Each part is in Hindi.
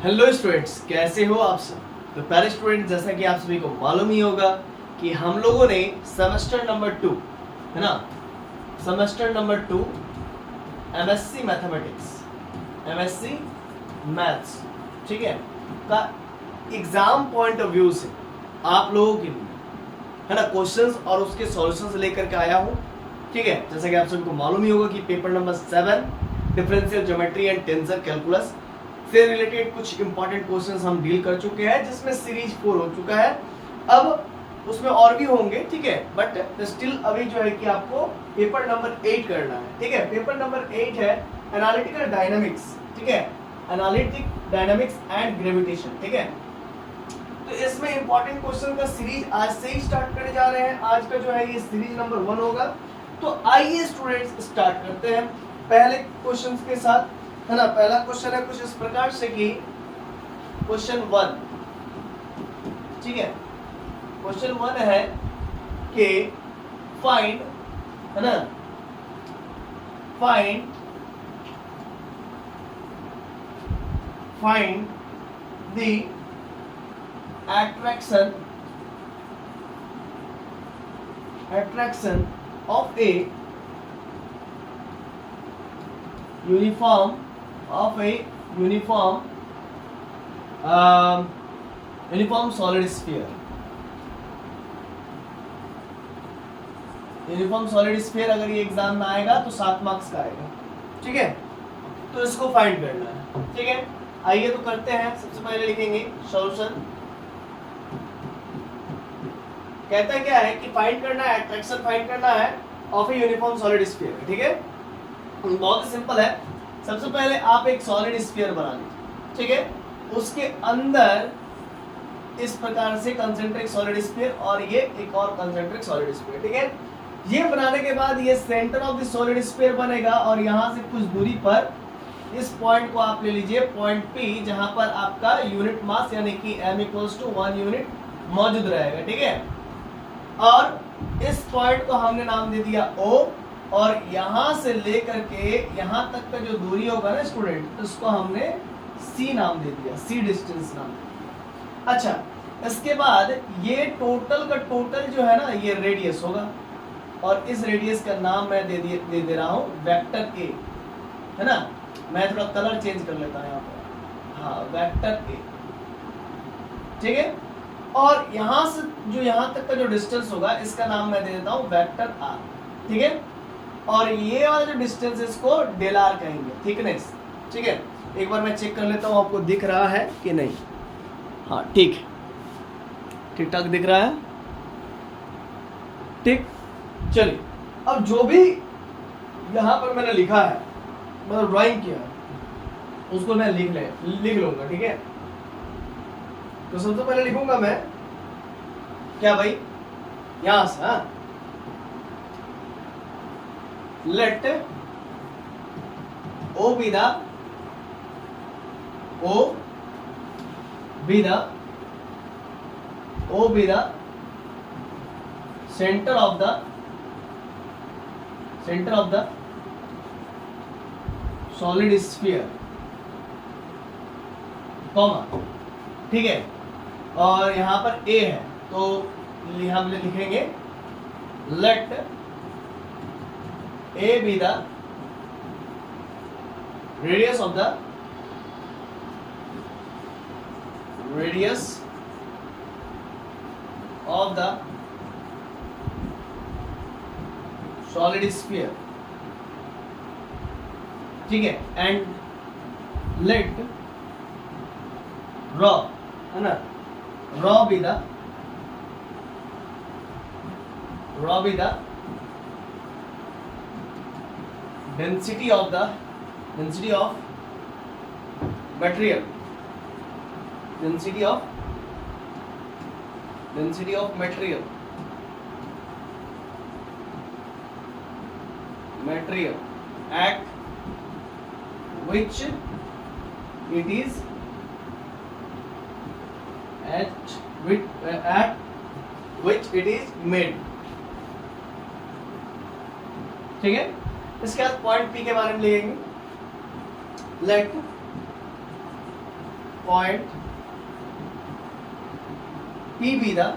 हेलो स्टूडेंट्स, कैसे हो आप सब। तो प्यारे स्टूडेंट, जैसा कि आप सभी को मालूम ही होगा कि हम लोगों ने सेमेस्टर नंबर 2 है ना, semester number 2 MSc mathematics, MSc maths, ठीक है, का एग्जाम पॉइंट ऑफ व्यू से आप लोगों के लिए है ना क्वेश्चंस और उसके सॉल्यूशंस लेकर के आया हूँ। ठीक है, जैसा कि आप सभी को मालूम ही होगा कि paper number 7 differential geometry and tensor calculus से रिलेटेड कुछ इंपॉर्टेंट क्वेश्चंस हम डील कर चुके हैं, जिसमें सीरीज 4 हो चुका है। अब उसमें और भी होंगे, ठीक है, बट स्टिल अभी जो है कि आपको पेपर नंबर 8 करना है। ठीक है, पेपर नंबर 8 है एनालिटिकल डायनामिक्स, ठीक है, एनालिटिक डायनामिक्स एंड ग्रेविटेशन। ठीक है, तो इसमें इंपॉर्टेंट क्वेश्चन का सीरीज आज से ही स्टार्ट करने जा रहे हैं। आज का जो है ये सीरीज नंबर 1 होगा। तो आइए स्टूडेंट्स स्टार्ट करते हैं पहले क्वेश्चन के साथ, है ना। पहला क्वेश्चन है कुछ इस प्रकार से कि क्वेश्चन 1, ठीक है, क्वेश्चन 1 है कि फाइंड, है ना, find the attraction of a uniform solid sphere। Uniform solid sphere अगर ये एग्जाम में आएगा तो 7 मार्क्स का आएगा। ठीक है, तो इसको फाइंड करना है। ठीक है, आइए तो करते हैं। सबसे पहले लिखेंगे सॉल्यूशन। कहता है क्या है कि फाइंड करना है, एट्रैक्शन फाइंड करना है of a uniform solid sphere. ठीक है, बहुत ही सिंपल है। सबसे पहले आप एक सॉलिड स्फीयर बना लीजिए, ठीक है, उसके अंदर इस प्रकार से कंसेंट्रिक सॉलिड स्फीयर और ये एक और कंसेंट्रिक सॉलिड स्फीयर। ठीक है, ये बनाने के बाद ये centre of the solid sphere बनेगा और यहाँ से कुछ दूरी पर इस पॉइंट को आप ले लीजिए, पॉइंट P, जहां पर आपका यूनिट मास यानी कि m=1 यूनिट मौजूद रहेगा। ठीक है, और इस पॉइंट को हमने नाम दे दिया O, और यहां से लेकर के यहां तक का जो दूरी होगा ना स्टूडेंट, उसको हमने C नाम दे दिया, C डिस्टेंस नाम दे दिया। अच्छा, इसके बाद ये टोटल का टोटल जो है ना, ये रेडियस होगा, और इस रेडियस का नाम मैं दे रहा हूं वेक्टर A, है ना। मैं थोड़ा कलर चेंज कर लेता हूं यहाँ पर, हाँ, वेक्टर A। ठीक है, और यहाँ से जो यहाँ तक का जो डिस्टेंस होगा इसका नाम मैं दे देता हूँ वेक्टर R। ठीक है, और ये वाला जो डिस्टेंस है इसको डेल R कहेंगे, थिकनेस। ठीक है, एक बार मैं चेक कर लेता हूँ आपको दिख रहा है कि नहीं। हाँ, ठीक ठाक दिख रहा है। ठीक, चलिए, अब जो भी यहाँ पर मैंने लिखा है, मतलब ड्राइंग किया है, उसको मैं लिख लूंगा। ठीक है, तो सबसे पहले लिखूंगा मैं क्या भाई, यहां से, हाँ, let O be the center of the solid sphere, comma. ठीक है, और यहाँ पर A है तो हम लिखेंगे late A be the radius of the solid sphere। ठीक है, एंड लेट रॉ, है ना, raw be the density of material, material at which it is made। ठीक है, इसके बाद पॉइंट P के बारे में लिखेंगे, late point P be the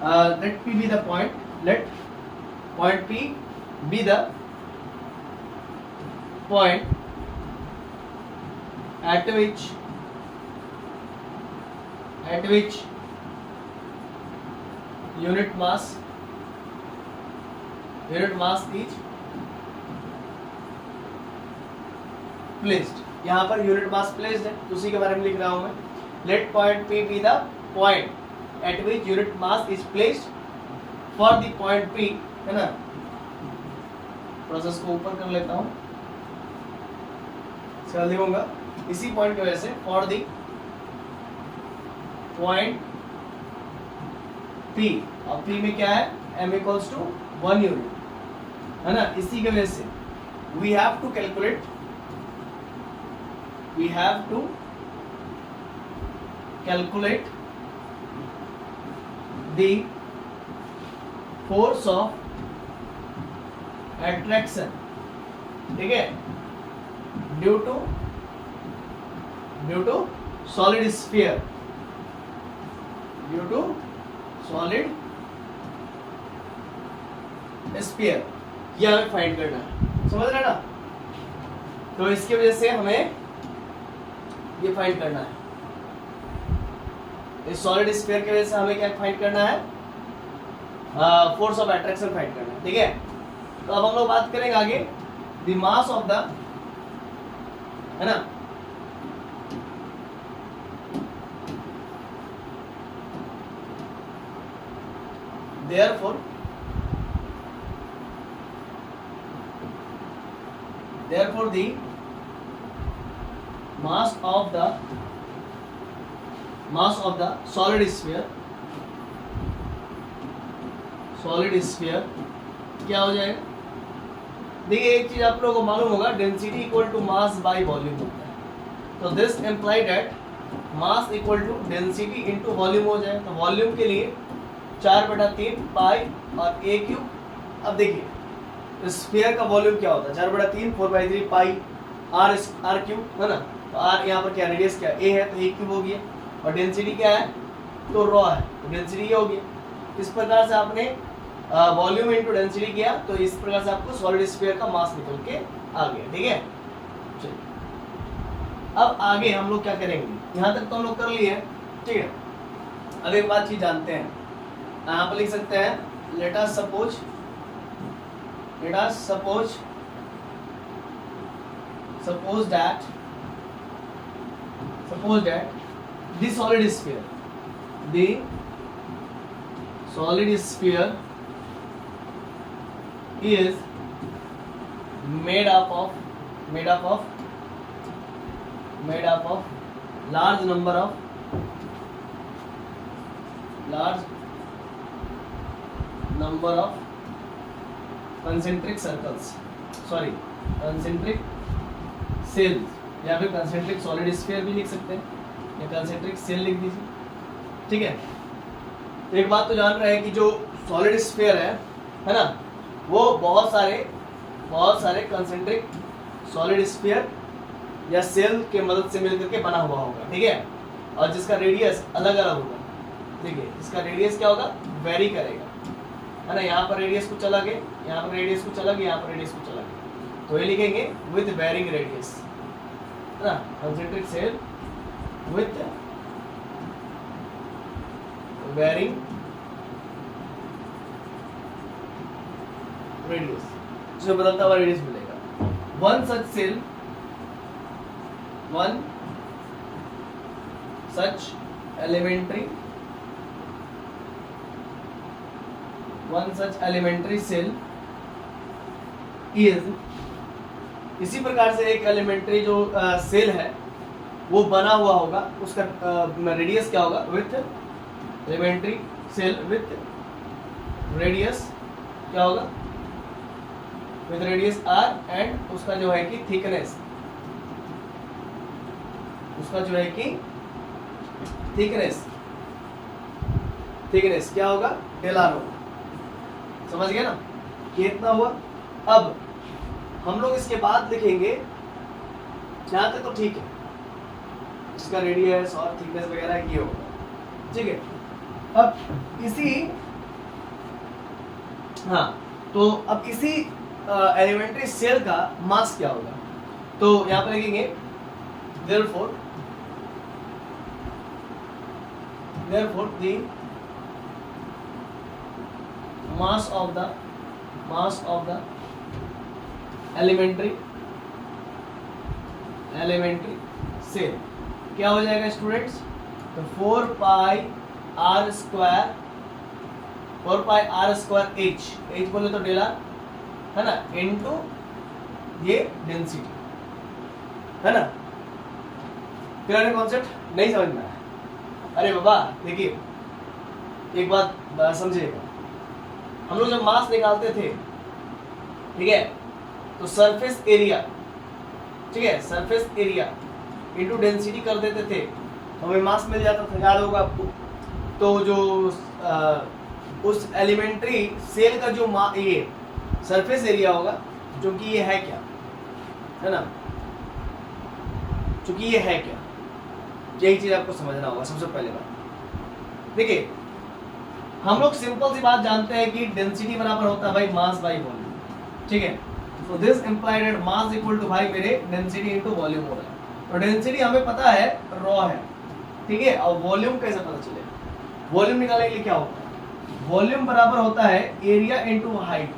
let P be the point, let point P be the point at which unit mass is placed। यहाँ पर यूनिट मास प्लेस्ड है, उसी के बारे में लिख रहा हूं मैं। Let point P be the point at which unit mass is placed for the point P, है ना। प्रोसेस को ऊपर कर लेता हूं, चल देखूंगा इसी पॉइंट की वजह से। फॉर द पॉइंट P, और P में क्या है, m equals to 1 यूनिट, है ना। इसी की वजह से we have to calculate the force of attraction, ठीक है, ड्यू टू सॉलिड स्फीयर, ये हमें फाइंड करना है, समझ रहे ना। तो इसकी वजह से हमें ये फाइंड करना है, इस सॉलिड स्फीयर की वजह से हमें क्या फाइंड करना है, फोर्स ऑफ अट्रैक्शन फाइंड करना है, ठीक है। तो अब हम लोग बात करेंगे आगे द मास ऑफ द, है ना, therefore the mass of the solid sphere क्या हो जाएगा। देखिए एक चीज आप लोगों को मालूम होगा, density equal to mass by volume होता है। तो this imply that mass equal to density into volume हो जाए। तो वॉल्यूम के लिए 4/3 पाई और a क्यूब। अब देखिए स्फीयर का वॉल्यूम क्या होता है, 4/3 4/3 पाई r क्यूब, है ना। तो r यहाँ पर क्या, रेडियस क्या a है, तो a क्यूब हो गया। और डेंसिटी क्या है, तो रॉ है, तो डेंसिटी ये हो गया। इस प्रकार से आपने वॉल्यूम इनटू डेंसिटी किया, तो इस प्रकार से आपको सॉलिड स्फीयर का मास निकल के आ गया, ठीक है। चलिए अब आगे हम लोग क्या करेंगे, यहाँ तक तो हम लोग कर लिए, ठीक है। अब एक बात चीज जानते हैं, यहाँ पर लिख सकते हैं let us suppose that the solid sphere is made up of large number of concentric cells, या फिर concentric solid sphere भी लिख सकते हैं, या concentric cell लिख दीजिए, ठीक है। एक बात तो जान रहे हैं कि जो सॉलिड स्फीयर है ना, वो बहुत सारे कंसेंट्रिक सॉलिड स्फीयर या सेल के मदद से मिलकर के बना हुआ होगा, ठीक है। और जिसका रेडियस अलग अलग होगा, देखिए इसका रेडियस क्या होगा, वेरी करेगा, है ना। यहाँ पर रेडियस कुछ अलग है, यहाँ पर रेडियस कुछ अलग है, यहाँ पर रेडियस कुछ अलग है, तो ये लिखेंगे विथ वेरिंग रेडियस, है ना। Concentric shell with varying radius, जो बदलता हुआ रेडियस मिलेगा। one such elementary cell is, इसी प्रकार से एक एलिमेंट्री जो सेल है वो बना हुआ होगा, उसका रेडियस क्या होगा, with elementary shell with radius क्या होगा, विथ रेडियस r, एंड उसका जो है कि थिकनेस क्या होगा, डेलार होगा। समझ गए ना, ये इतना हुआ। अब हम लोग इसके बाद लिखेंगे, यहाँ तक तो ठीक है, इसका रेडियस और थिकनेस वगैरह ये होगा, ठीक है। अब इसी हाँ, तो अब इसी एलिमेंट्री सेल का मास क्या होगा, तो यहाँ पर लिखेंगे therefore the mass of the elementary cell क्या हो जाएगा स्टूडेंट्स, तो 4 पाई आर स्क्वायर एच बोले तो डेला है ना, इनटू ये डेंसिटी है ना। क्लियर कॉन्सेप्ट, नहीं समझ में आया? अरे बाबा देखिए एक बात समझिएगा, हम लोग जब मास निकालते थे, ठीक है, तो सरफेस एरिया, ठीक है, सरफेस एरिया इनटू डेंसिटी कर देते थे तो हमें मास मिल जाता था, याद होगा आपको। तो जो उस एलिमेंट्री सेल का जो ये सरफेस एरिया होगा, क्योंकि ये है क्या, है ना, क्योंकि ये है क्या, यही चीज आपको समझना होगा सबसे पहले बात। देखिए हम लोग सिंपल सी बात जानते हैं कि डेंसिटी बराबर होता है भाई मास बाई वॉल्यूम, ठीक है। So this implied that mass equal to भाई मेरे डेंसिटी इनटू वॉल्यूम हो रहा है, तो डेंसिटी हमें पता है रॉ है, ठीक है। और वॉल्यूम कैसे पता चलेगा, वॉल्यूम निकालने के लिए क्या होता है, वॉल्यूम बराबर होता है एरिया इनटू हाइट,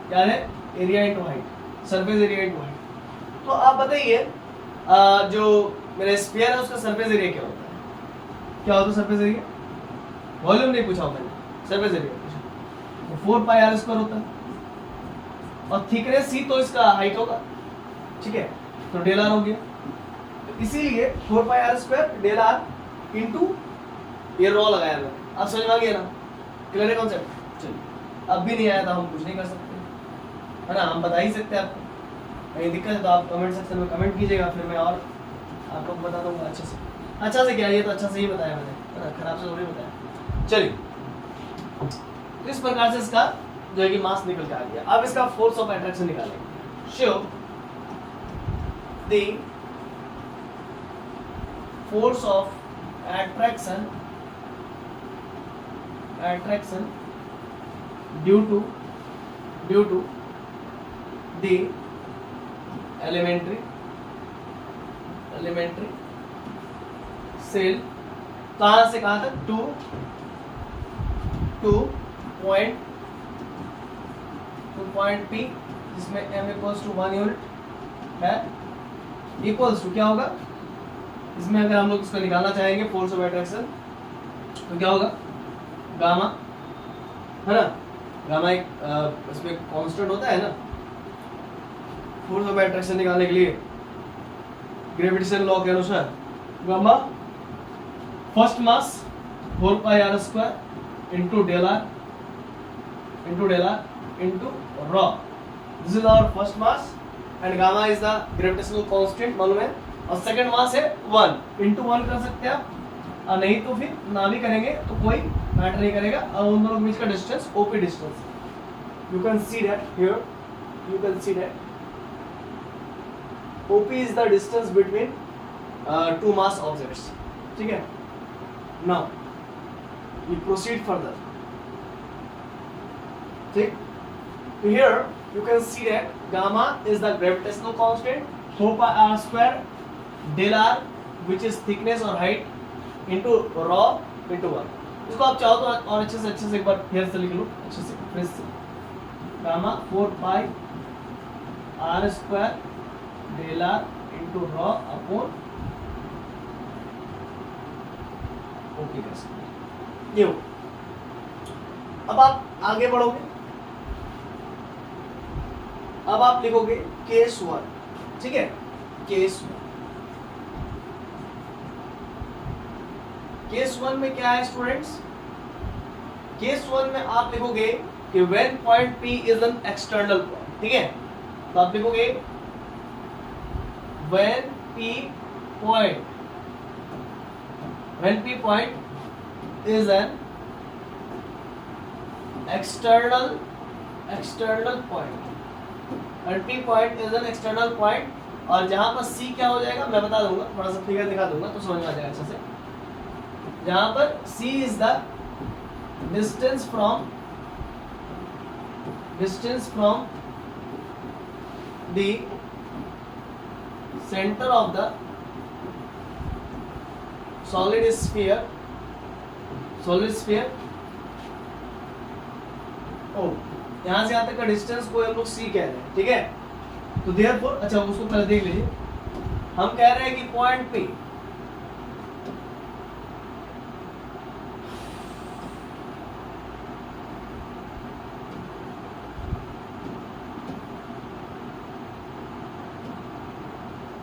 क्या है, area into height, surface area into height. तो आप बताइए जो मेरा स्फीयर है उसका सरफेस एरिया क्या होता है, क्या होता है सरफेस एरिया, वॉल्यूम नहीं पूछा मैंने, सरफेस एरिया पूछा, तो 4 पाई आर स्क्वायर होता है, और थिकनेस सी तो इसका हाइट होगा, ठीक है, तो डेल आर हो गया, तो इसीलिए 4 pi r square del r into ये रॉ लगाया मैंने, अब समझ में आ गया ना, क्लियर है कॉन्सेप्ट। चलिए अब भी नहीं आया था, हम कुछ नहीं कर सकते, है ना, हम बता ही सकते हैं आपको, कहीं दिक्कत है तो आप कमेंट सेक्शन में कमेंट कीजिएगा, फिर मैं और आपको बता दूंगा अच्छा से क्या, ये तो अच्छा से ही बताया मैंने, है ना, खराब से थोड़ी बताया। चलिए तो इस प्रकार से इसका जो है कि मास निकल के आ गया। अब इसका फोर्स ऑफ अट्रैक्शन निकालेंगे। So the force of attraction due to the elementary shell, कहां से कहां तक, टू पॉइंट P, जिसमें m इक्वल्स टू 1 यूनिट है, इक्वल्स टू क्या होगा, इसमें अगर हम लोग इसको निकालना चाहेंगे फोर्स ऑफ अट्रैक्शन तो क्या होगा, गामा, है ना, गामा एक इसमें कांस्टेंट होता है ना फोर्स ऑफ अट्रैक्शन निकालने के लिए ग्रेविटेशन लॉ के अनुसार, gamma first mass 4 pi r square into del r into rho, this is our first mass and gamma is the gravitational constant मालूम है, और सेकंड मास है 1 इनटू 1 कर सकते हैं आप, और नहीं तो फिर ना भी करेंगे तो कोई मैटर नहीं करेगा, और उन दोनों के बीच का distance OP distance, you can see that here, you can see that OP is the distance between two mass objects, ठीक है। Now we proceed further, ठीक। So here you can see that gamma is the gravitational constant, 4 pi r square del r which is thickness or height into rho into 1। इसको आप चाहो तो और अच्छे से एक बार फिर से लिख लो, अच्छे से फिर से, gamma 4 pi r square del r into rho upon okay कर सकते, ये हो। अब आप आगे बढ़ोगे, अब आप लिखोगे केस 1, ठीक है, केस 1 में क्या है स्टूडेंट्स, केस 1 में आप लिखोगे कि when point P is an external point, ठीक है, तो आप लिखोगे when P point is an external point, and P point is an external point और जहां पर सी क्या हो जाएगा मैं बता दूंगा, थोड़ा सा फिगर दिखा दूंगा तो समझ में आ जाएगा अच्छे से। जहां पर c is the distance from the centre of the solid sphere O, यहां से यहां तक का डिस्टेंस को हम लोग सी कह रहे हैं, ठीक है। तो देयरफॉर अच्छा उसको पहले देख लीजिए, हम कह रहे हैं कि पॉइंट पी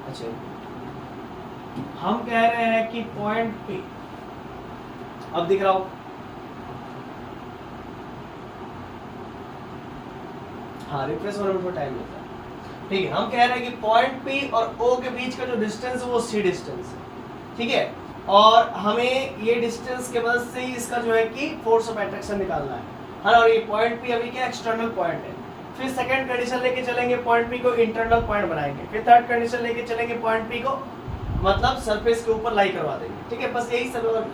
अच्छा हम कह रहे हैं कि पॉइंट पी अब दिख रहा हो, हाँ रिफ्रेश होने में थोड़ा टाइम लगता है, ठीक है। हम कह रहे हैं कि पॉइंट पी और ओ के बीच का जो डिस्टेंस है वो सी डिस्टेंस है, ठीक है। और हमें ये डिस्टेंस के मदद से ही इसका जो है कि फोर्स ऑफ अट्रैक्शन निकालना है, और ये पॉइंट पी अभी क्या एक्सटर्नल पॉइंट है। फिर सेकंड कंडीशन लेके चलेंगे, पॉइंट पी को इंटरनल पॉइंट बनाएंगे। फिर थर्ड कंडीशन लेके चलेंगे, पॉइंट पी को मतलब सरफेस के ऊपर लाई करवा देंगे, ठीक है। बस यही सब और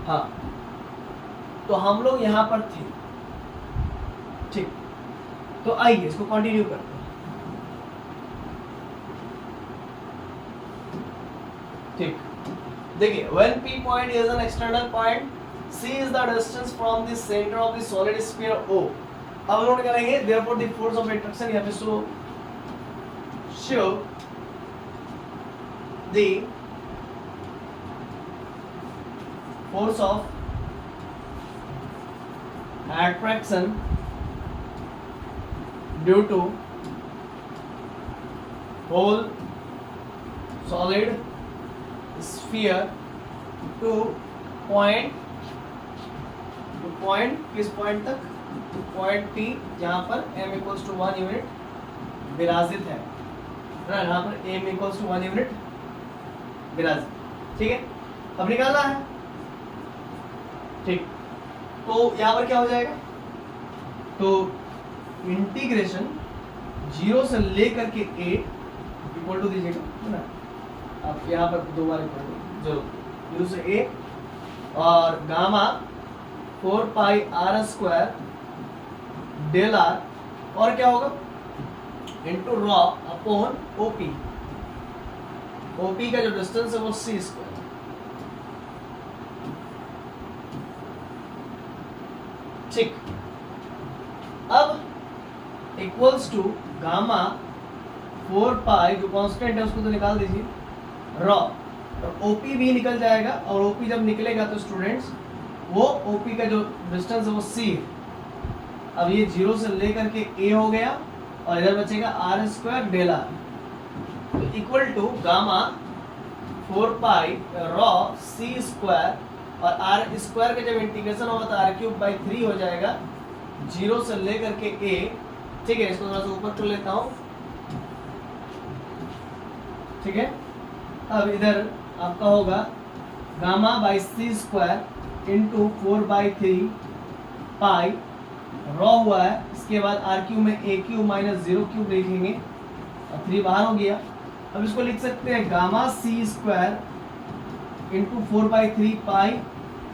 हाँ, तो हम लोग यहां पर थे, ठीक। तो आइए इसको कंटिन्यू करते हैं, ठीक। देखिए when P point is an external point, C is the distance from the center of the solid sphere O। अब नोट करेंगे therefore the force of attraction यहाँ पे show the force of attraction due to whole solid sphere to point किस पॉइंट तक, पॉइंट P जहां पर m इक्वल्स टू 1 यूनिट विराजित है ना, यहाँ पर m इक्वल्स टू 1 यूनिट विराजित, ठीक है। अब निकालना है, ठीक। तो यहां पर क्या हो जाएगा, तो इंटीग्रेशन 0 से लेकर के a इक्वल टू दीजिएगा, है ना। आप यहाँ पर दो बार जो 0 से a और gamma 4 pi r square del r और क्या होगा into rho upon OP, OP का जो डिस्टेंस है वो c स्क्वायर, ठीक। अब इक्वल्स टू गामा 4 पाई जो कांस्टेंट है उसको तो निकाल दीजिए, रॉ और ओपी भी निकल जाएगा, और ओपी जब निकलेगा तो स्टूडेंट्स वो ओपी का जो डिस्टेंस है वो सी है। अब ये 0 से लेकर के a हो गया और इधर बचेगा r स्क्वायर डेल r, तो equal to gamma 4 pi rho c square और r स्क्वायर का जब इंटीग्रेशन होगा तो r क्यूब बाई 3 हो जाएगा 0 से लेकर के a, ठीक है। इसको थोड़ा सा ऊपर कर लेता हूँ, ठीक है। अब इधर आपका होगा gamma by c square into 4/3 pi rho हुआ है, इसके बाद आर क्यूब में ए क्यूब माइनस 0 क्यूब लिखेंगे और 3 बाहर हो गया। अब इसको लिख सकते हैं गामा सी स्क्वायर इंटू 4/3 पाई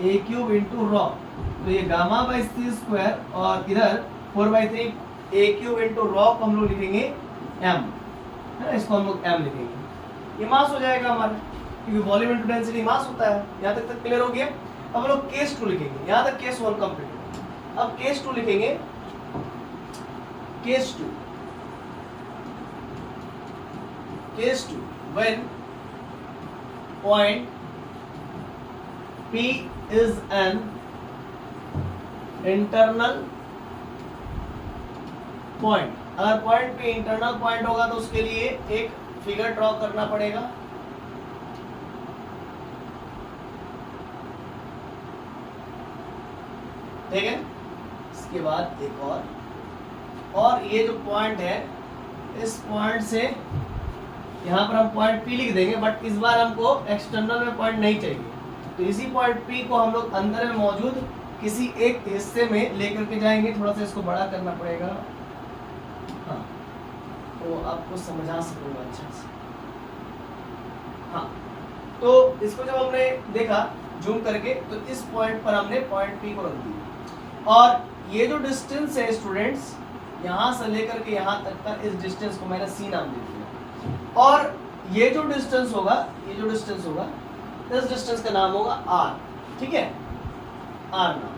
ए क्यूब इंटू रॉ, तो ये गामा बाई सी स्क्वायर और इधर 4/3 ए क्यूब इंटू रॉ को हम लोग लिखेंगे एम, है ना, इसको हम लोग एम लिखेंगे। ये मास हो जाएगा हमारा, क्योंकि वॉल्यूम इनटू डेंसिटी मास होता है। यहाँ तक क्लियर हो गया। अब हम लोग केस 2 लिखेंगे, यहाँ तक केस 1 कंप्लीट हो। अब केस 2 लिखेंगे, case 2 when point P is an internal point। अगर पॉइंट P इंटरनल पॉइंट होगा तो उसके लिए एक फिगर ड्रॉ करना पड़ेगा, ठीक है। इसके बाद एक और ये जो पॉइंट है, इस पॉइंट से यहाँ पर हम पॉइंट P लिख देंगे, बट इस बार हमको एक्सटर्नल में पॉइंट नहीं चाहिए, तो इसी पॉइंट P को हम लोग अंदर में मौजूद किसी एक हिस्से में लेकर के जाएंगे। थोड़ा सा इसको बड़ा करना पड़ेगा, हाँ, तो आपको समझा सकूंगा अच्छा से। हाँ, तो इसको जब हमने देखा जूम करके, तो इस पॉइंट पर हमने पॉइंट P को रख दिया, और ये जो डिस्टेंस है स्टूडेंट्स, यहाँ से लेकर के यहाँ तक का, इस डिस्टेंस को मैंने C नाम दे दिया, और ये जो डिस्टेंस होगा, ये जो डिस्टेंस होगा, इस डिस्टेंस का नाम होगा R, ठीक है, R नाम।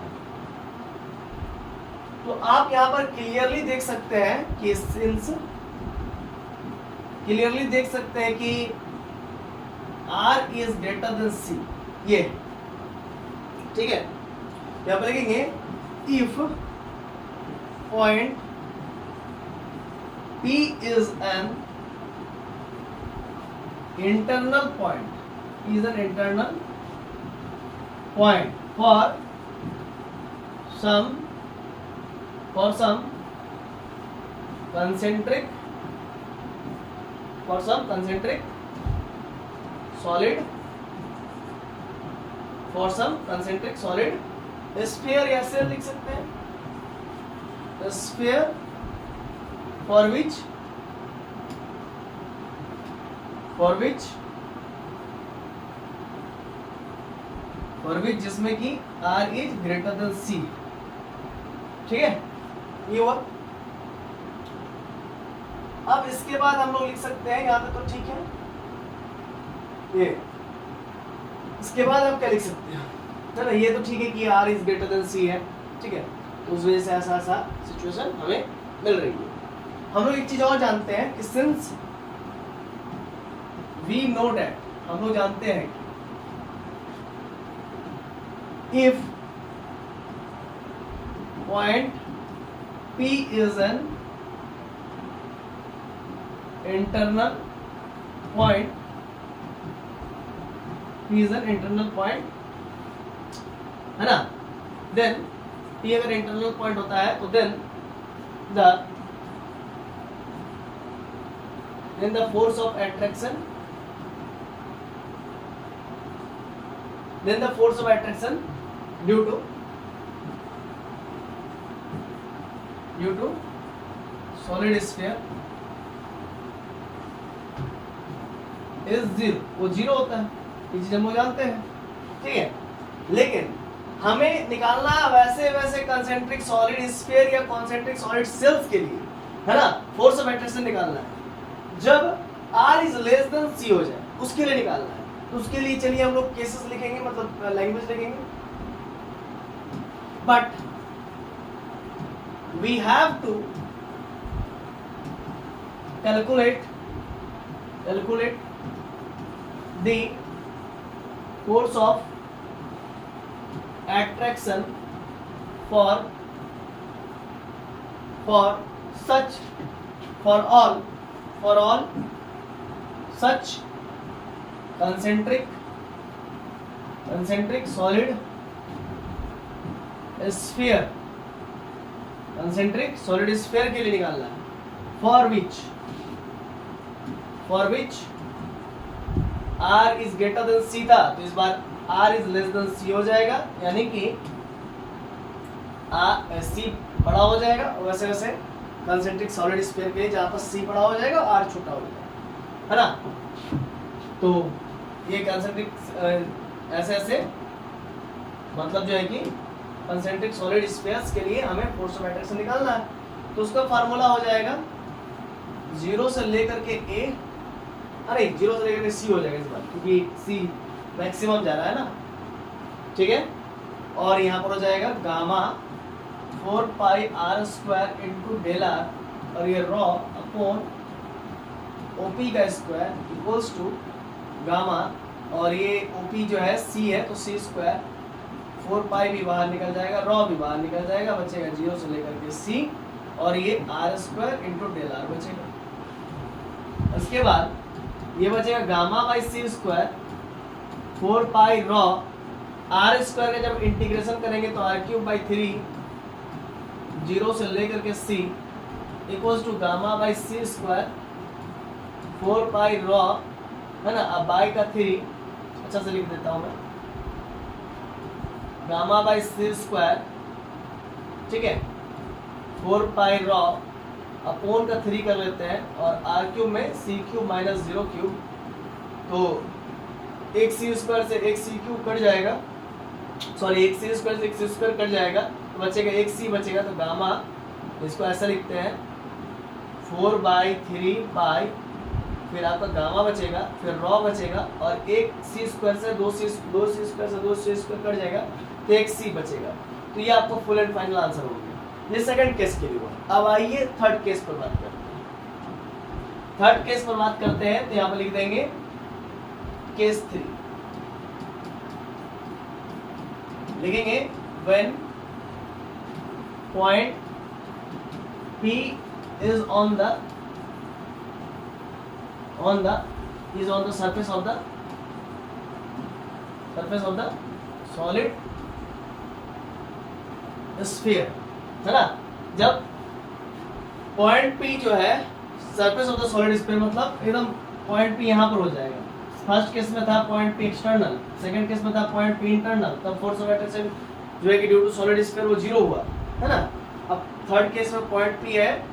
तो आप यहाँ पर क्लियरली देख सकते हैं कि सिंस क्लियरली देख सकते हैं कि R is greater than C, ये ठीक है। यहाँ पर लिखेंगे if point P is an internal point, is an internal point for some concentric solid sphere, ऐसे लिख सकते हैं, sphere for which जिसमें कि R is greater than C, ठीक है, ये हुआ। अब इसके बाद हम लोग लिख सकते हैं, यहाँ पे तो ठीक है, ये इसके बाद आप क्या लिख सकते हैं ना, ये तो ठीक है कि R is greater than C है, ठीक है, तो उस वजह से ऐसा सिचुएशन हमें मिल रही है। हम लोग एक चीज और जानते हैं कि सिंस वी नो दैट, हम लोग जानते हैं कि if point P is an internal point, P is an internal point, है ना, then P अगर इंटरनल पॉइंट होता है तो then the force of attraction due to solid sphere is 0, वो 0 होता है, ये चीज हम जानते हैं, ठीक है। लेकिन हमें निकालना वैसे कंसेंट्रिक सॉलिड स्फीयर या कंसेंट्रिक सॉलिड सेल्स के लिए, है ना, फोर्स ऑफ अट्रैक्शन निकालना है जब R is less than C हो जाए, उसके लिए निकालना है। तो उसके लिए चलिए हम लोग केसेस लिखेंगे, मतलब लैंग्वेज लिखेंगे, but we have to calculate the force of attraction for all such concentric solid sphere के लिए निकालना है, for which R is greater than C था, तो इस बार R is less than C हो जाएगा, यानी कि C बड़ा हो जाएगा, और वैसे कंसेंट्रिक सॉलिड स्फीयर के लिए जहाँ पर C बड़ा हो जाएगा R छोटा हो जाएगा, है ना। तो ये कंसेंट्रिक ऐसे मतलब जो है कि कंसेंट्रिक सॉलिड स्फीयर्स के लिए हमें फोर्स ऑफ अट्रैक्शन निकालना है, तो उसका फार्मूला हो जाएगा 0 से लेकर के A, अरे 0 से लेकर के C हो जाएगा इस बार, क्योंकि C मैक्सिमम जा रहा है ना, ठीक है। और यहाँ पर हो जाएगा gamma 4 pi R square into del R, और ये रॉ अपॉन OP का स्क्वायर इक्वल्स टू गामा, और ये OP जो है C है तो C स्क्वायर, 4 पाई भी बाहर निकल जाएगा, रॉ भी बाहर निकल जाएगा, बचेगा 0 से लेकर के C, और ये R square into del R बचेगा। उसके बाद ये बचेगा gamma by C square 4 pi rho R square का जब इंटीग्रेशन करेंगे तो r³/3 0 से लेकर के C equals to gamma by C square 4 pi rho, है ना, अब बाई का 3, अच्छा से लिख देता हूं मैं, गामा बाई सी स्क्वायर, ठीक है, 4 पाई रॉ अपोन का 3 कर लेते हैं, और आर क्यूब में सी क्यूब माइनस 0 क्यूब, तो एक सी स्क्वायर से एक सी क्यूब कट जाएगा, सॉरी एक सी स्क्वायर से एक सी स्क्वायर कट जाएगा, तो बचेगा एक सी बचेगा, तो गामा, इसको ऐसा लिखते हैं 4/3 पाई, फिर आपका गामा बचेगा, फिर रॉ बचेगा, और एक सी स्क्वायर से दो सी स्क्वायर से दो सी स्क्वायर कट जाएगा, तो एक सी बचेगा। तो ये आपका फुल एंड फाइनल आंसर हो गया। ये सेकंड केस के लिए हुआ। अब आइए थर्ड केस पर बात करते हैं। थर्ड केस पर बात करते हैं, तो यहाँ पर लिख देंगे केस 3, लिखेंगे when point P is on the surface of the solid sphere, है ना। जब पॉइंट P जो है surface of the solid sphere, मतलब एकदम पॉइंट P यहाँ पर हो जाएगा। फर्स्ट केस में था point P external, second case में था पॉइंट P इंटरनल, तब फोर्स ऑफ अट्रैक्शन जो है कि ड्यू टू सॉलिड स्फीयर वो 0 हुआ, है ना। अब थर्ड केस में पॉइंट P है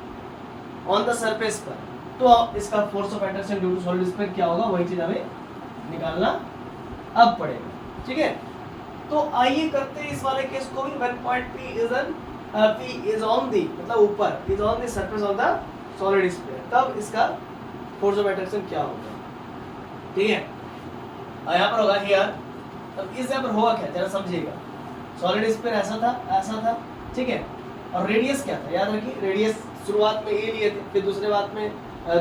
ऑन द सरफेस पर, तो अब इसका force of attraction due to solid sphere क्या होगा, वही चीज हमें निकालना अब पड़ेगा, ठीक है। तो आइए करते हैं इस वाले केस को भी। When point P is on the, मतलब ऊपर, is on the surface of the solid sphere, तब इसका फोर्स ऑफ अट्रैक्शन क्या होगा, ठीक है। और यहाँ पर होगा हियर, तब इस यहाँ पर होगा क्या, जरा समझिएगा। सॉलिड स्फीयर ऐसा था, ठीक है, और रेडियस क्या था, याद रखिए, रेडियस शुरुआत में ए लिए थे, फिर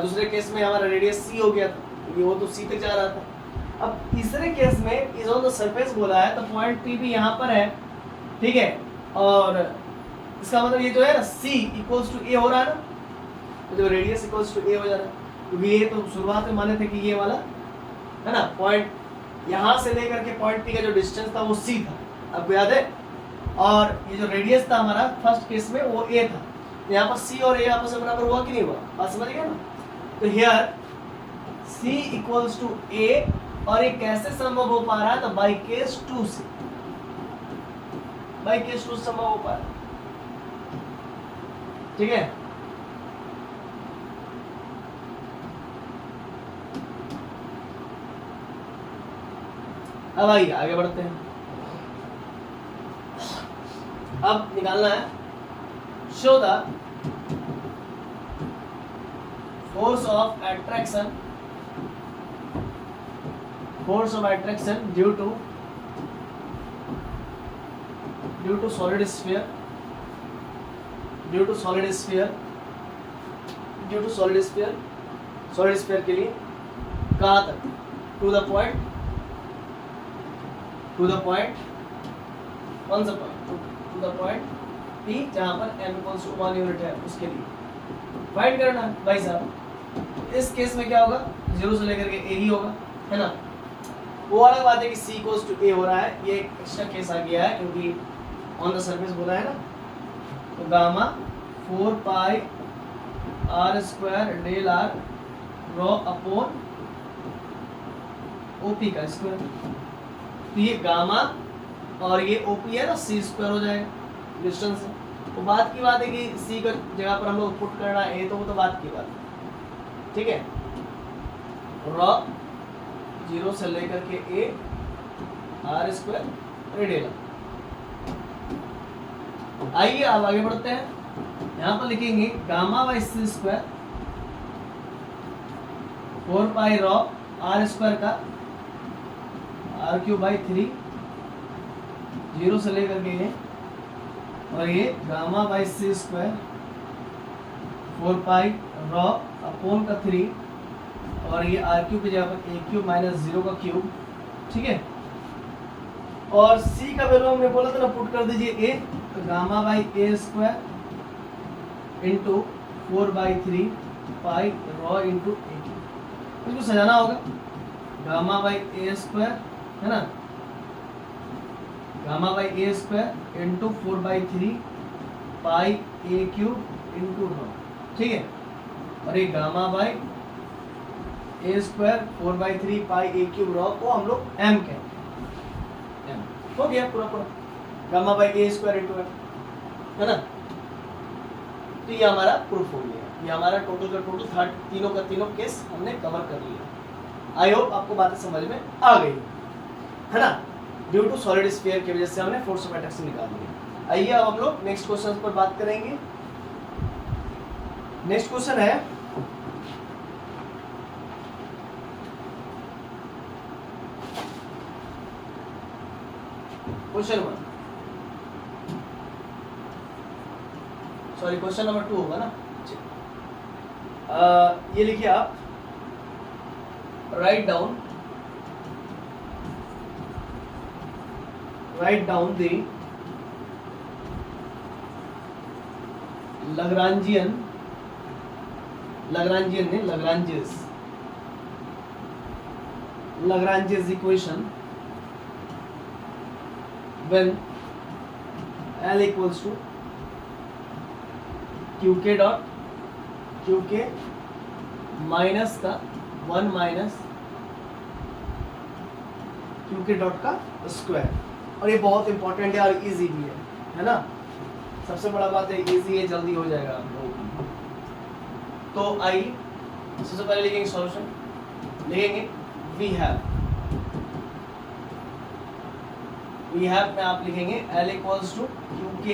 दूसरे केस में हमारा रेडियस सी हो गया था, ये वो तो सी तक जा रहा था। अब तीसरे केस में इज ऑन द सरफेस बोला है, तो पॉइंट पी भी यहाँ पर है, ठीक है, और इसका मतलब ये जो है ना सी इक्वल्स टू ए हो रहा है ना, तो जो रेडियस इक्वल्स टू ए हो जा रहा है, क्योंकि ये तो शुरुआत में माने थे कि ये वाला, है ना, पॉइंट यहाँ से लेकर के पॉइंट पी का जो डिस्टेंस था वो सी था, आपको याद है, और ये जो रेडियस था हमारा फर्स्ट केस में वो ए था। तो यहाँ पर सी और ए आपस में बराबर हुआ कि नहीं हुआ, बात समझ गए ना। तो हियर सी इक्वल्स टू ए, और ये कैसे संभव हो पा रहा है, तो बाई केस 2 से, बाई केस 2 संभव हो पा रहा है, ठीक है। अब आइए आगे बढ़ते हैं। अब निकालना है show the force of attraction due to solid sphere के लिए कहाँ तक, टू द पॉइंट कौन सा point, to the point P जहाँ पर m इक्वल्स टू 1 यूनिट है, उसके लिए फाइंड करना है भाई साहब। इस केस में क्या होगा, 0 से लेकर के a ही होगा, है ना। वो अलग बात है कि c इक्वल्स टू a हो रहा है, ये एक एक्स्ट्रा केस आ गया है क्योंकि ऑन द सरफेस बोला है ना। तो gamma 4 pi r square del r rho upon OP का स्क्वायर, तो ये गामा और ये OP है ना, c स्क्वायर हो जाएगा डिस्टेंस है। तो बात की बात है कि c का जगह पर हम लोग पुट करना है, तो वो तो बात की बात है, ठीक है। रॉ 0 से लेकर के a r स्क्वायर रेडियल। आइए अब आगे बढ़ते हैं। यहाँ पर लिखेंगे gamma by c square 4 pi rho r square का r³ बाई 3 0 से लेकर के ये, और ये gamma by c square 4 pi rho upon का 3, और ये r³ की जगह पर a³ माइनस 0 का क्यूब, ठीक है। और c का वैल्यू हमने बोला था ना, पुट कर दीजिए a, तो gamma by a square into 4/3 pi raw into a, इसको सजाना होगा। गामा बाई a स्क्वायर, है ना, gamma by a square into 4/3 pi a³ into raw, ठीक है। और ये gamma by a square 4/3 pi A cube raw को हम लोग एम कहते हैं। एम हो गया पूरा पूरा, gamma by a square into m, है ना। तो ये हमारा प्रूफ हो गया, ये हमारा टोटल का टोटल थर्ड, तीनों का तीनों केस हमने कवर कर लिया। आई होप आपको बातें समझ में आ गई, है ना। ड्यू टू सॉलिड स्फीयर की वजह से हमने फोर्स ऑफ अट्रैक्शन निकाल लिया। आइए अब हम लोग नेक्स्ट क्वेश्चन पर बात करेंगे। नेक्स्ट क्वेश्चन है क्वेश्चन 1, सॉरी क्वेश्चन नंबर 2 होगा ना। ये लिखिए आप, write down the Lagrange's equation when L equals to QK dot QK minus का 1 माइनस QK डॉट का स्क्वायर। और ये बहुत इंपॉर्टेंट है और इजी भी है ना। सबसे बड़ा बात है इजी है, जल्दी हो जाएगा आप लोगों को। तो आइए सबसे पहले लिखेंगे सॉल्यूशन, लिखेंगे वी हैव में आप लिखेंगे L equals to QK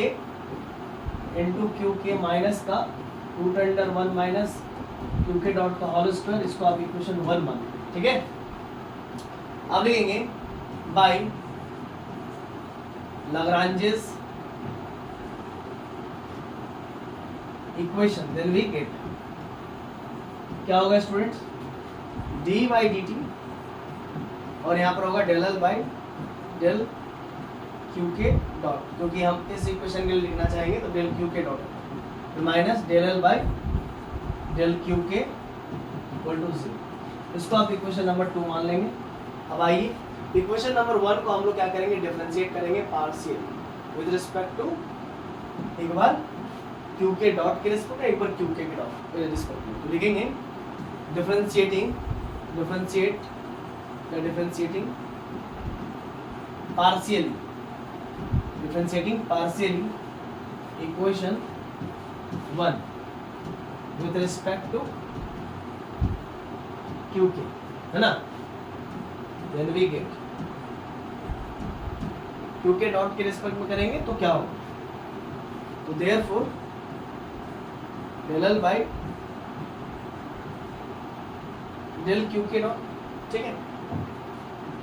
into QK minus का root under 1 minus QK dot का होल स्क्वायर। इसको आप इक्वेशन 1 मान, ठीक है। अब लिखेंगे by Lagrange's equation, then we get क्या होगा students, D by D T, और यहाँ पर होगा del L by del Q के डॉट, क्योंकि हम इस इक्वेशन के लिए लिखना चाहेंगे तो डेल क्यू के dot minus del L by del Q के इक्वल टू 0। इसको आप इक्वेशन नंबर 2 मान लेंगे। अब आइए इक्वेशन नंबर 1 को हम लोग क्या करेंगे, डिफरेंशिएट करेंगे पार्शियल विद रिस्पेक्ट टू, एक बार क्यू के डॉट के रिस्पेक्ट, एक बार क्यू के डॉट के रिस्पेक्ट में। तो लिखेंगे differentiating partially equation 1 with respect to Q k, है ना। देन वी गेट क्यू के डॉट के रिस्पेक्ट में करेंगे तो क्या होगा, तो therefore del L by del Q के डॉट, ठीक है।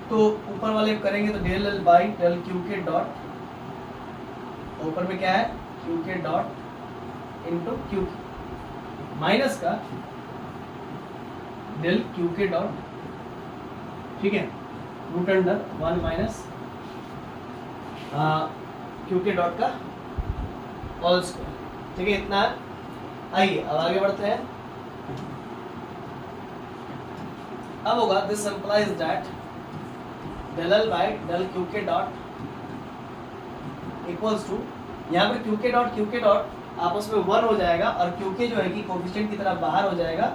तो ऊपर वाले करेंगे तो del L by del Q के डॉट, ऊपर में क्या है क्यू के डॉट इंटू क्यू के माइनस का डेल क्यू के डॉट, ठीक है, रूट अंडर 1 माइनस क्यू के डॉट का होल स्क्वायर, ठीक है। इतना आइए अब आगे बढ़ते हैं। अब होगा this implies that del L by del Q के डॉट इक्वल्स टू, यहाँ पर क्यू के डॉट आपस में 1 हो जाएगा और क्यू के जो है कि कोफिशिएंट की तरफ बाहर हो जाएगा,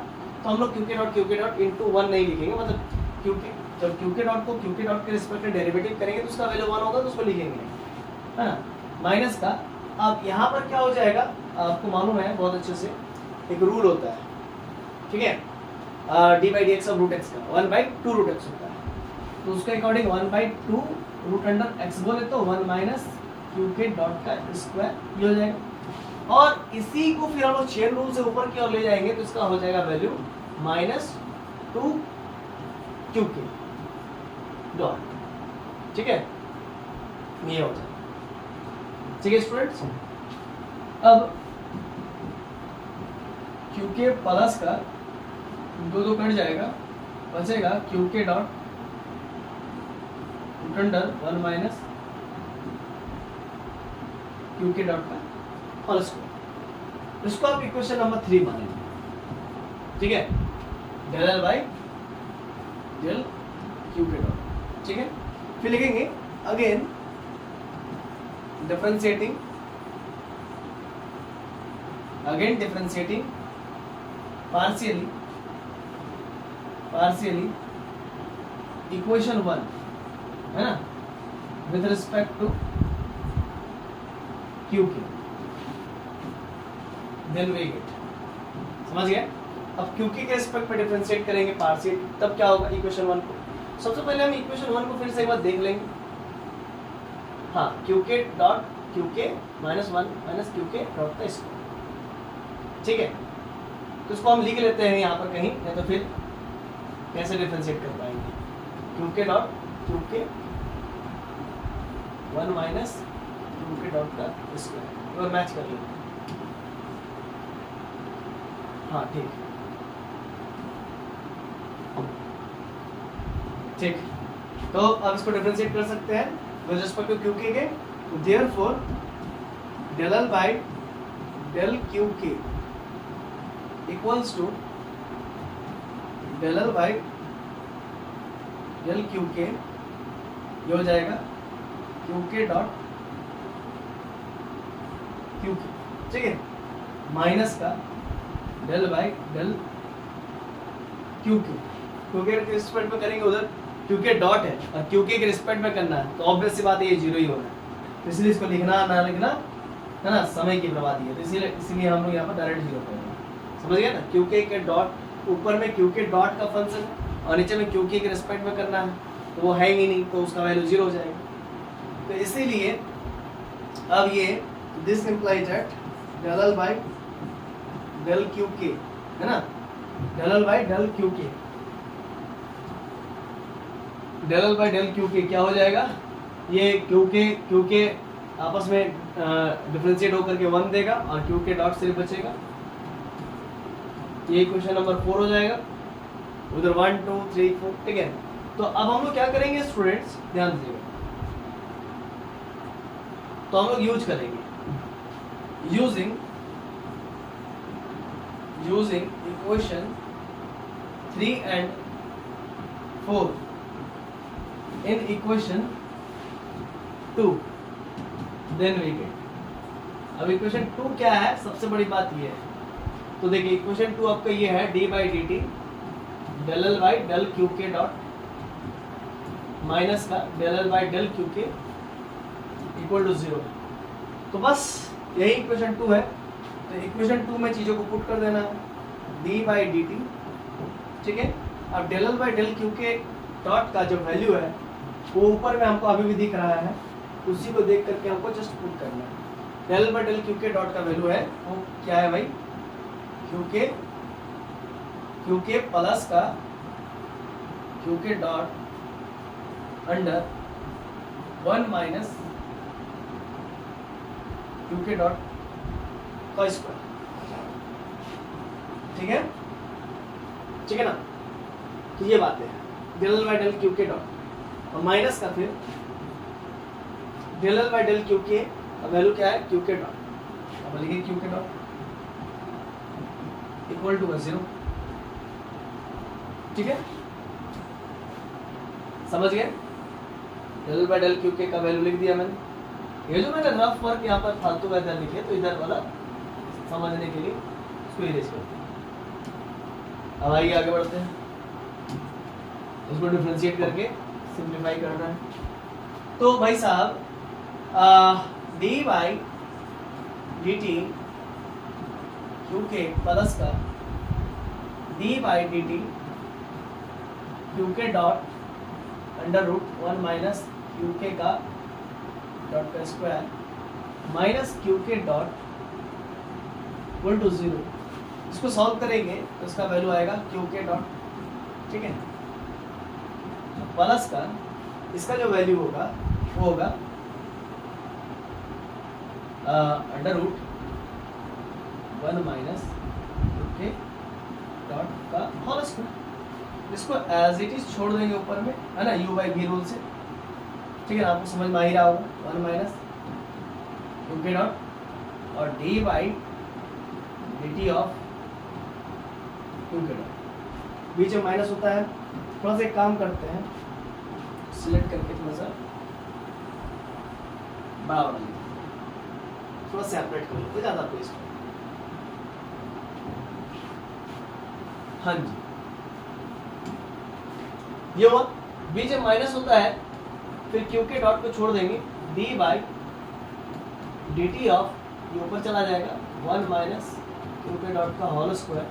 तो हम लोग क्यू के डॉट इंटू 1 नहीं लिखेंगे, मतलब क्यू के, जब क्यू के डॉट को क्यू के डॉट के रिस्पेक्ट में डेरिवेटिव करेंगे तो उसका वैल्यू 1 होगा, तो उसको लिखेंगे, है ना, माइनस का। अब यहाँ पर क्या हो जाएगा, आपको मालूम है बहुत अच्छे से, एक रूल होता है, ठीक है, d by d x of root x का 1/2 रूट एक्स होता है, तो उसके अकॉर्डिंग 1/2 रूट अंडर एक्स बोले तो 1 माइनस क्यू के डॉट का स्क्वायर ये हो जाएगा। और इसी को फिर हम लोग चेन रूल से ऊपर की ओर ले जाएंगे तो इसका हो जाएगा वैल्यू -2 क्यू के डॉट, ठीक है, ये हो जाएगा, ठीक है स्टूडेंट्स। अब क्यू के प्लस का 2 कट जाएगा, बचेगा क्यू के dot root under 1 minus Q के डॉट का होल स्क्वायर। इसको आप इक्वेशन नंबर 3 मानेंगे, ठीक है, del L by del Q के डॉट, ठीक है। फिर लिखेंगे again differentiating partially partially equation 1 है ना with respect to Q k, then we get, समझ गए। अब क्यू के रिस्पेक्ट पे डिफरेंशिएट करेंगे पार्शियल, तब क्या होगा इक्वेशन 1 को। सबसे पहले हम इक्वेशन 1 को फिर से एक बार देख लेंगे। हाँ, क्यू के डॉट क्यू के माइनस 1 माइनस क्यू के डॉट का स्क्वायर, ठीक है। तो इसको हम लिख लेते हैं यहाँ पर कहीं, या तो फिर कैसे डिफरेंशिएट कर पाएंगे। क्यू के डॉट क्यू के 1 माइनस क्यू के डॉट का स्क्वायर, और मैच कर लेते हैं। हाँ ठीक ठीक, तो अब इसको डिफरेंशिएट कर सकते हैं with respect to Q K. Therefore del L by del Q K equals to del L by del Q K, ये हो जाएगा क्यू के डॉट क्यू के, ठीक है, माइनस का del बाई del क्यू के। क्यू के रिस्पेक्ट में करेंगे, उधर क्यू के डॉट है और क्यू के रिस्पेक्ट में करना है, तो ऑब्वियस सी बात है ये जीरो ही होना है। तो इसलिए इसको लिखना ना लिखना है ना, समय की बर्बादी है, तो इसीलिए हम लोग यहाँ पर डायरेक्ट जीरो करेंगे, समझ गए ना। क्यू के डॉट ऊपर में क्यू के डॉट का फंक्शन है और नीचे में क्यू के रिस्पेक्ट में करना है, तो वो है ही नहीं, तो उसका वैल्यू जीरो हो जाएगा। तो इसीलिए अब ये this implies that del L by del Q k है ना, del L by del Q के, del L by del Q के क्या हो जाएगा, ये क्यू के आपस में डिफरेंशिएट होकर के 1 देगा और क्यू के डॉट सिर्फ बचेगा। ये क्वेश्चन नंबर 4 हो जाएगा, उधर 1 2 3 4, ठीक है। तो अब हम लोग क्या करेंगे स्टूडेंट्स, ध्यान दीजिएगा, तो हम लोग यूज करेंगे using equation 3 and 4 in equation 2, then we get। अब इक्वेशन 2 क्या है, सबसे बड़ी बात ये है, तो देखिए इक्वेशन 2 आपका ये है d by D T del L by del Q के डॉट माइनस का del L by del Q के इक्वल टू 0। तो बस यही इक्वेशन 2 है। तो इक्वेशन 2 में चीज़ों को पुट कर देना है, डी बाई डी टी, ठीक है। अब del L by del Q के डॉट का जो वैल्यू है वो ऊपर में हमको अभी भी दिख रहा है, उसी को देख करके हमको जस्ट पुट करना है। del L by del Q के डॉट का वैल्यू है वो क्या है भाई, क्यू के प्लस का क्यू के डॉट अंडर 1 माइनस क्यू के डॉट का स्क्वायर, ठीक है, ठीक है ना। तो ये बात है del L by del Q के डॉट और माइनस का फिर del L by del Q के वैल्यू क्या है, क्यू के डॉट, अब लिखिए क्यू के डॉट इक्वल टू 0, ठीक है, समझ गए। del by del Q K का वैल्यू लिख दिया मैंने। ये जो मैंने रफ वर्क यहाँ पर फालतू का इधर लिखे, तो इधर वाला समझने के लिए इसको इरेज करते हैं। अब आइए आगे बढ़ते हैं, इसको डिफरेंशिएट करके सिंप्लीफाई करना है। तो भाई साहब D by D T Q K plus का D by D T Q के dot under root 1 minus Q K का डॉट का स्क्वायर माइनस क्यू के डॉट इक्वल टू 0। इसको सॉल्व करेंगे तो इसका वैल्यू आएगा क्यू के डॉट, ठीक है, प्लस का इसका जो वैल्यू होगा वो होगा अंडर रूट 1 माइनस क्यू के डॉट का होल स्क्वायर। इसको एज इट इज छोड़ देंगे ऊपर में, है ना, u बाई वी रूल से, ठीक है ना, आपको समझ में आ ही रहा होगा। 1 माइनस क्यू के डॉट और D by D t of Q के डॉट, बीच में माइनस होता है। थोड़ा सा एक काम करते हैं, सिलेक्ट करके थोड़ा सा बड़ा बना लेते हैं, थोड़ा सेपरेट कर लेते, ज़्यादा पेस्ट। हाँ जी, ये हुआ। b जब माइनस होता है फिर q के डॉट को छोड़ देंगे, d by D t of, ये ऊपर चला जाएगा 1 माइनस q के डॉट का होल स्क्वायर,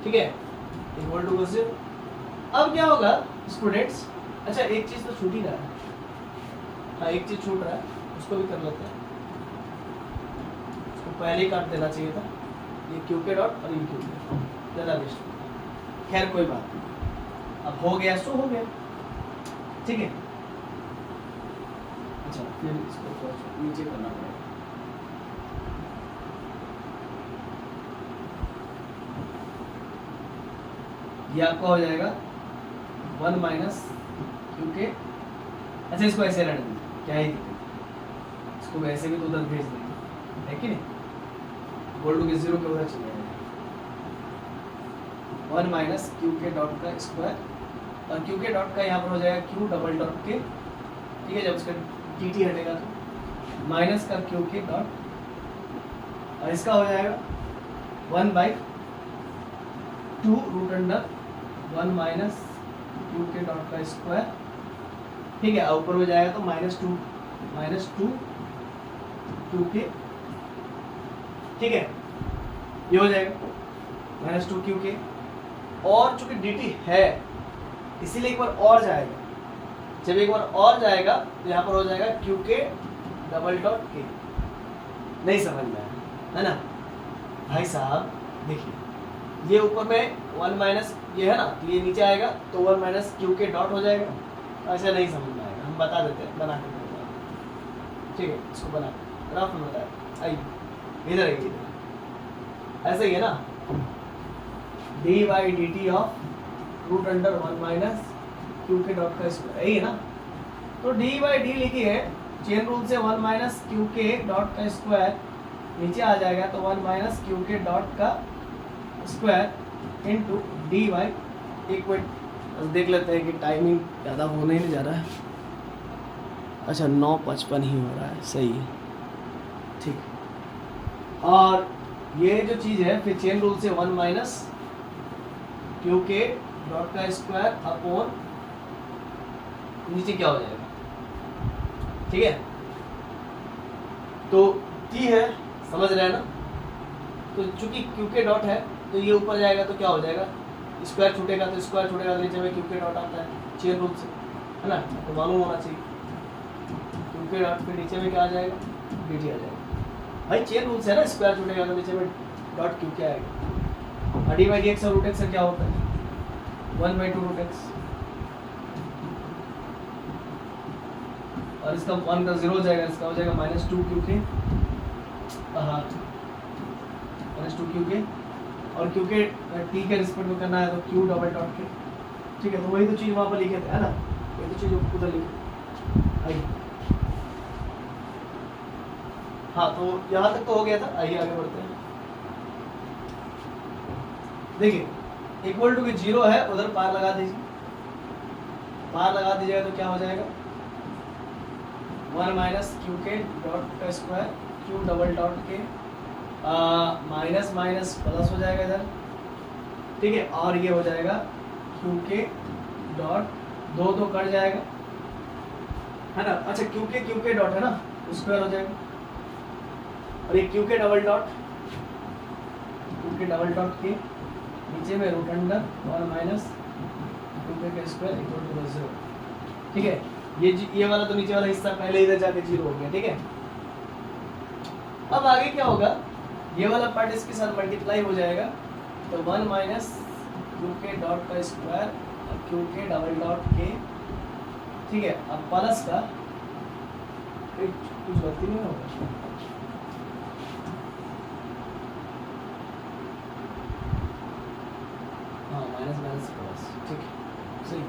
ठीक है, इक्वल टू 0। अब क्या होगा स्टूडेंट्स, अच्छा एक चीज तो छूट ही रहा है, हाँ एक चीज छूट रहा है, उसको भी कर लेते हैं, उसको पहले ही काट देना चाहिए था, ये क्यू के डॉट और ये क्यू के, ज़्यादा बेस्ट। खैर कोई बात नहीं, अब हो गया सो हो गया, ठीक है। अच्छा फिर इसको नीचे करना पड़ेगा, ये आपका हो जाएगा 1 माइनस क्यू के, अच्छा इसको ऐसे रहने देंगे, क्या ही दिक्कत, इसको वैसे भी तो उधर भेज देंगे, है कि नहीं, इक्वल टू के 0 के उधर चले जाएगा, 1 माइनस क्यू के डॉट का स्क्वायर, और क्यू के डॉट का यहाँ पर हो जाएगा क्यू डबल डॉट के, ठीक है, जब उसका टी टी हटेगा तो माइनस का क्यू के डॉट, और इसका हो जाएगा 1 by 2 root under 1 minus Q के डॉट का स्क्वायर, ठीक है, ऊपर हो जाएगा तो -2 क्यू के, ठीक है, ये हो जाएगा -2 क्यू के, और चूंकि डी टी है इसीलिए एक बार और जाएगा, जब एक बार और जाएगा तो यहाँ पर हो जाएगा क्यू के डबल डॉट के, नहीं समझ में आया है ना भाई साहब, देखिए ये ऊपर में 1 माइनस ये है ना, तो ये नीचे आएगा तो 1 माइनस क्यू के डॉट हो जाएगा, ऐसा नहीं समझ में आएगा, हम बता देते हैं, बना के देते हैं, ठीक है, इसको बना ग्राफ में बताया, आइए इधर आइए, ऐसे ही है ना, d by D t of root under 1 minus Q के डॉट का स्क्वायर, यही है ना, तो डी बाई डी लिखिए चेन रूल से 1 माइनस क्यू के डॉट का स्क्वायर, नीचे आ जाएगा तो 1 माइनस क्यू के डॉट का स्क्वायर इनटू डी वाई, एक मिनट देख लेते हैं कि टाइमिंग ज़्यादा होने नहीं जा रहा है, अच्छा 9:55 ही हो रहा है, सही है, ठीक, और ये जो चीज़ है फिर चेन रूल से 1 माइनस क्यू के डॉट का स्क्वायर अपॉन नीचे क्या हो जाएगा, ठीक है, तो टी है, समझ रहे हैं ना, तो चूंकि क्यू के डॉट है तो ये ऊपर जाएगा तो क्या हो जाएगा, स्क्वायर छूटेगा तो स्क्वायर छूटेगा, नीचे में क्यू के डॉट आता है चेन रूल से, है ना, तो मालूम होना चाहिए, क्यू के डॉट पे नीचे में क्या आ जाएगा, डी टी आ जाएगा, भाई चेन रूल से है ना, स्क्वायर छूटेगा तो नीचे में डॉट क्यू क्या आएगा, और डी बाई डी एक्स और रूट एक्स क्या होता है 1/2 रूट एक्स, और इसका 1 का 0 हो जाएगा, इसका हो जाएगा -2 क्यू के, हाँ -2 क्यू के, और क्यू के टी के रिस्पेक्ट में करना है तो क्यू डबल डॉट के, ठीक है, तो वही तो चीज़ वहाँ पर लिखे थे, है ना, ये तो चीज़ उधर लिखे, आइए, हाँ तो यहाँ तक तो हो गया था, आइए आगे बढ़ते हैं, देखिए इक्वल टू के 0 है, उधर पार लगा दीजिए, पार लगा दीजिएगा तो क्या हो जाएगा 1 माइनस क्यू के डॉट का स्क्वायर क्यू डबल डॉट के, माइनस माइनस प्लस हो जाएगा इधर, ठीक है, और ये हो जाएगा क्यू के डॉट 2 कट जाएगा, है ना, अच्छा क्यू के डॉट है ना, स्क्वायर हो जाएगा, और ये क्यू के डबल डॉट के नीचे में रूट अंडर 1 माइनस क्यू के स्क्वायर इक्वल टू 0, ठीक है, ये वाला तो नीचे वाला हिस्सा पहले इधर जाके 0 हो गया, ठीक है, अब आगे क्या होगा, ये वाला पार्ट इसके साथ मल्टीप्लाई हो जाएगा तो 1 माइनस क्यू के डॉट का स्क्वायर और क्यू के डबल डॉट के, ठीक है, अब प्लस का कुछ गलती नहीं होगा, हाँ माइनस माइनस प्लस, ठीक है, सही है,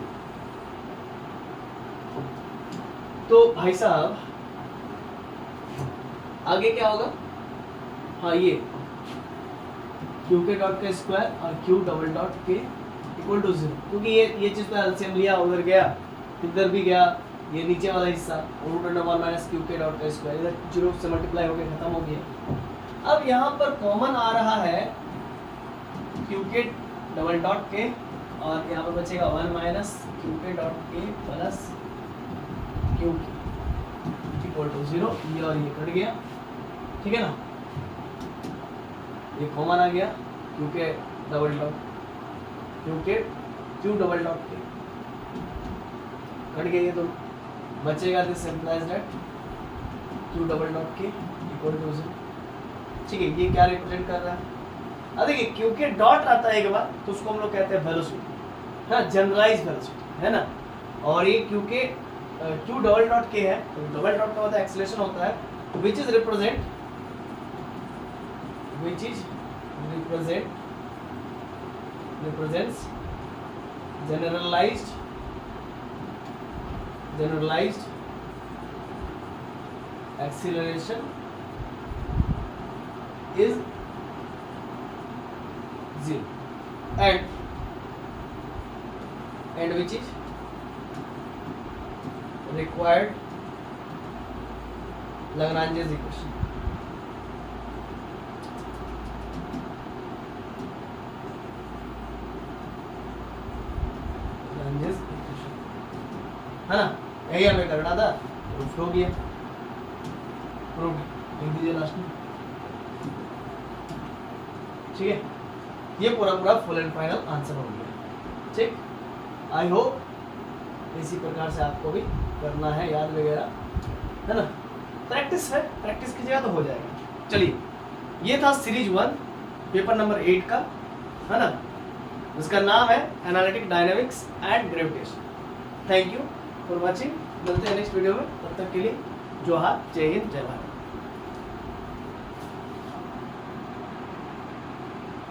तो भाई साहब आगे क्या होगा, हाँ ये क्यू के डॉट का स्क्वायर और क्यू डबल डॉट के इक्वल टू 0, क्योंकि ये चीज़ तो एलसीएम लिया, उधर गया इधर भी गया, ये नीचे वाला हिस्सा रूट अंडर 1 माइनस क्यू के डॉट का स्क्वायर इधर 0 से मल्टीप्लाई हो गया, खत्म हो गया। अब यहाँ पर कॉमन आ रहा है क्यू के डबल डॉट के और यहाँ पर बचेगा 1 माइनस क्यू के डॉट के प्लस क्यू के इक्वल टू 0। ये और ये कट गया, ठीक है ना, ये कॉमन आ गया, क्यू के डबल डॉट क्यू के क्यू डबल डॉट के कट गया, ये तो बचेगा this implies that Q double dot के इक्वल टू 0। ठीक है, ये क्या रिप्रेजेंट कर रहा है? अब देखिए क्यू के डॉट आता है एक बार तो उसको हम लोग कहते हैं वेलोसिटी, हाँ, जनरलाइज वेलोसिटी, है ना। और ये क्यू के क्यू डबल डॉट के है, तो डबल डॉट का होता है एक्सेलरेशन होता है, which is represents generalized acceleration is 0 and which is required Lagrange's equation। Lagrange's equation, है ना, यही हमें करना था, प्रूफ हो गया, प्रूफ लिख दीजिए लास्ट में, ठीक है। ये पूरा फुल एंड फाइनल आंसर हो गया, ठीक। आई होप इसी प्रकार से आपको भी करना है, याद वगैरह, है ना, प्रैक्टिस है, प्रैक्टिस कीजिएगा तो हो जाएगा। चलिए, ये था सीरीज 1 पेपर नंबर 8 का, है ना, जिसका नाम है analytic dynamics and gravitation. Thank you for watching, मिलते हैं नेक्स्ट वीडियो में, तब तक के लिए जोहार, जय हिंद, जय भारत।